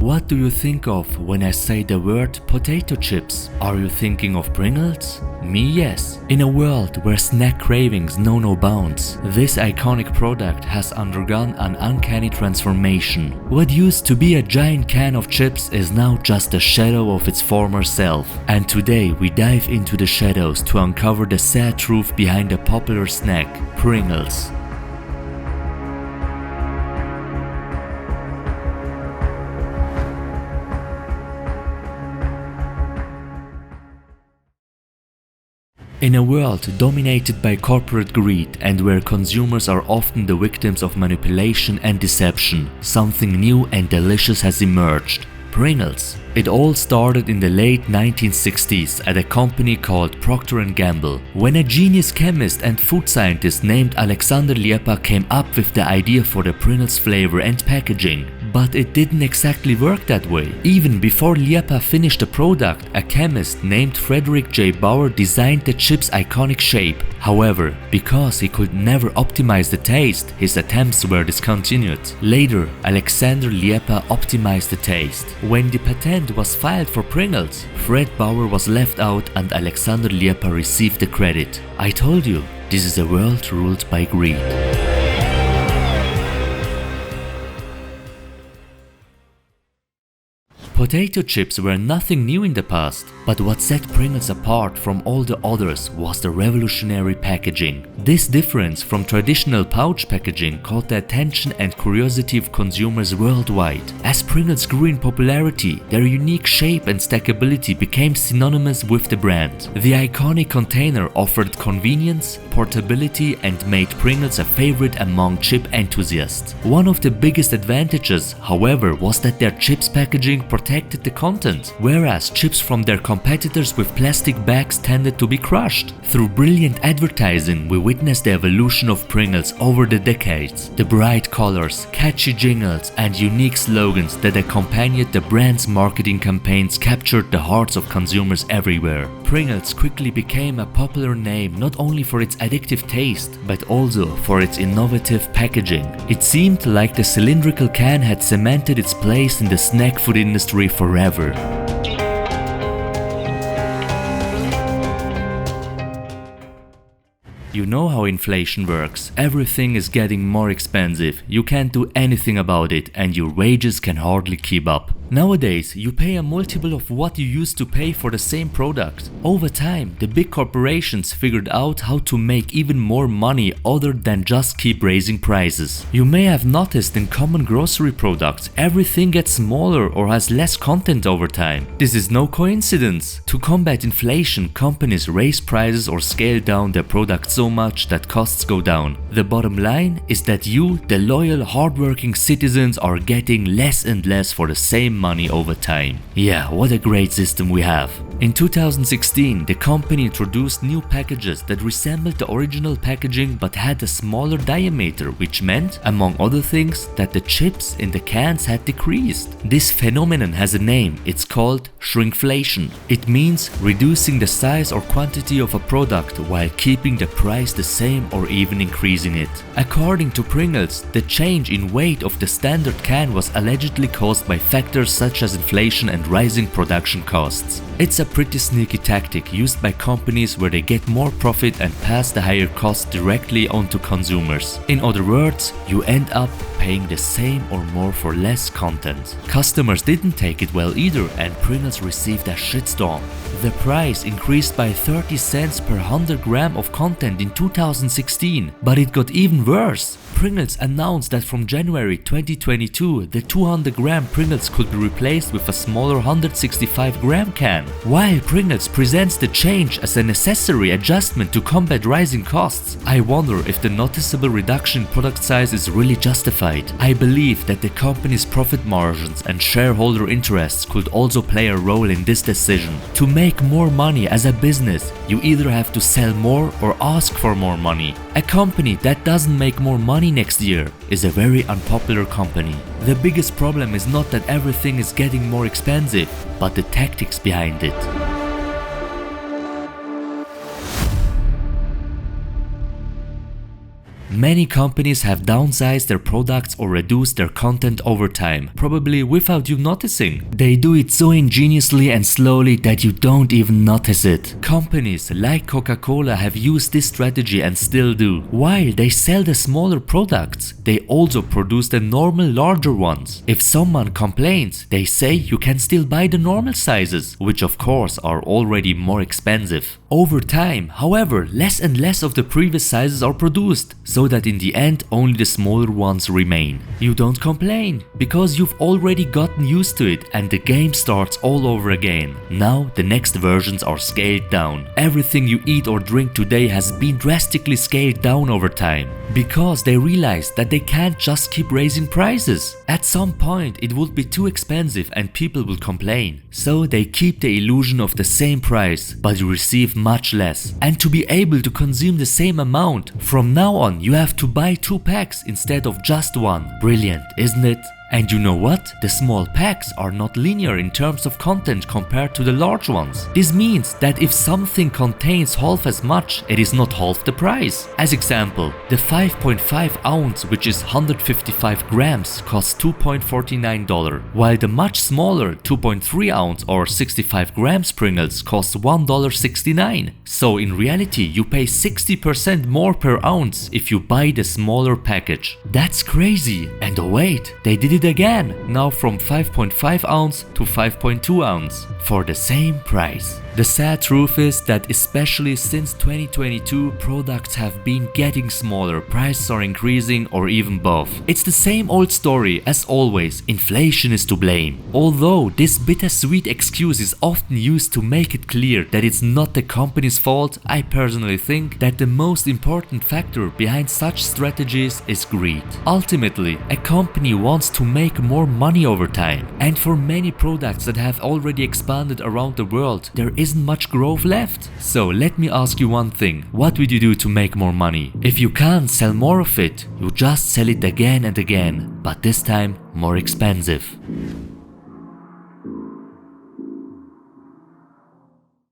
What do you think of when I say the word potato chips? Are you thinking of Pringles? Me, yes. In a world where snack cravings know no bounds, this iconic product has undergone an uncanny transformation. What used to be a giant can of chips is now just a shadow of its former self. And today we dive into the shadows to uncover the sad truth behind the popular snack, Pringles. In a world dominated by corporate greed and where consumers are often the victims of manipulation and deception, something new and delicious has emerged: Pringles. It all started in the late 1960s at a company called Procter & Gamble, when a genius chemist and food scientist named Alexander Liepa came up with the idea for the Pringles flavor and packaging. But it didn't exactly work that way. Even before Liepa finished the product, a chemist named Frederick J. Bauer designed the chip's iconic shape. However, because he could never optimize the taste, his attempts were discontinued. Later, Alexander Liepa optimized the taste. When the patent was filed for Pringles, Fred Bauer was left out and Alexander Liepa received the credit. I told you, this is a world ruled by greed. Potato chips were nothing new in the past, but what set Pringles apart from all the others was the revolutionary packaging. This difference from traditional pouch packaging caught the attention and curiosity of consumers worldwide. As Pringles grew in popularity, their unique shape and stackability became synonymous with the brand. The iconic container offered convenience, portability, and made Pringles a favorite among chip enthusiasts. One of the biggest advantages, however, was that their chips packaging protected the content, whereas chips from their competitors with plastic bags tended to be crushed. Through brilliant advertising, we witnessed the evolution of Pringles over the decades. The bright colors, catchy jingles, and unique slogans that accompanied the brand's marketing campaigns captured the hearts of consumers everywhere. Pringles quickly became a popular name not only for its addictive taste, but also for its innovative packaging. It seemed like the cylindrical can had cemented its place in the snack food industry forever. You know how inflation works. Everything is getting more expensive. You can't do anything about it and your wages can hardly keep up. Nowadays, you pay a multiple of what you used to pay for the same product. Over time, the big corporations figured out how to make even more money other than just keep raising prices. You may have noticed in common grocery products, everything gets smaller or has less content over time. This is no coincidence. To combat inflation, companies raise prices or scale down their products so much that costs go down. The bottom line is that you, the loyal, hardworking citizens, are getting less and less for the same money over time. Yeah, what a great system we have. In 2016, the company introduced new packages that resembled the original packaging but had a smaller diameter, which meant, among other things, that the chips in the cans had decreased. This phenomenon has a name. It's called shrinkflation. It means reducing the size or quantity of a product while keeping the price the same or even increasing it. According to Pringles, the change in weight of the standard can was allegedly caused by factors such as inflation and rising production costs. It's a pretty sneaky tactic used by companies where they get more profit and pass the higher costs directly onto consumers. In other words, you end up paying the same or more for less content. Customers didn't take it well either and Pringles received a shitstorm. The price increased by 30 cents per 100 gram of content in 2016, but it got even worse. Pringles announced that from January 2022, the 200 gram Pringles could be replaced with a smaller 165 gram can. While Pringles presents the change as a necessary adjustment to combat rising costs, I wonder if the noticeable reduction in product size is really justified. I believe that the company's profit margins and shareholder interests could also play a role in this decision. To make more money as a business, you either have to sell more or ask for more money. A company that doesn't make more money next year is a very unpopular company. The biggest problem is not that everything is getting more expensive, but the tactics behind it. Many companies have downsized their products or reduced their content over time, probably without you noticing. They do it so ingeniously and slowly that you don't even notice it. Companies like Coca-Cola have used this strategy and still do. While they sell the smaller products, they also produce the normal larger ones. If someone complains, they say you can still buy the normal sizes, which of course are already more expensive. Over time, however, less and less of the previous sizes are produced, so that in the end only the smaller ones remain. You don't complain, because you've already gotten used to it and the game starts all over again. Now the next versions are scaled down. Everything you eat or drink today has been drastically scaled down over time, because they realize that they can't just keep raising prices. At some point it would be too expensive and people will complain. So they keep the illusion of the same price, but you receive much less. And to be able to consume the same amount, from now on you have to buy 2 packs instead of just 1. Brilliant, isn't it? And you know what? The small packs are not linear in terms of content compared to the large ones. This means that if something contains half as much, it is not half the price. As example, the 5.5 ounce, which is 155 grams, costs $2.49, while the much smaller 2.3 ounce or 65 grams Pringles costs $1.69. So in reality, you pay 60% more per ounce if you buy the smaller package. That's crazy. And oh wait, they did it again, now from 5.5 ounce to 5.2 ounce for the same price. The sad truth is that especially since 2022, products have been getting smaller, prices are increasing or even both. It's the same old story as always, inflation is to blame. Although this bittersweet excuse is often used to make it clear that it's not the company's fault, I personally think that the most important factor behind such strategies is greed. Ultimately, a company wants to make more money over time, and for many products that have already expanded around the world, there isn't much growth left. So let me ask you one thing, what would you do to make more money? If you can't sell more of it, you just sell it again and again, but this time more expensive.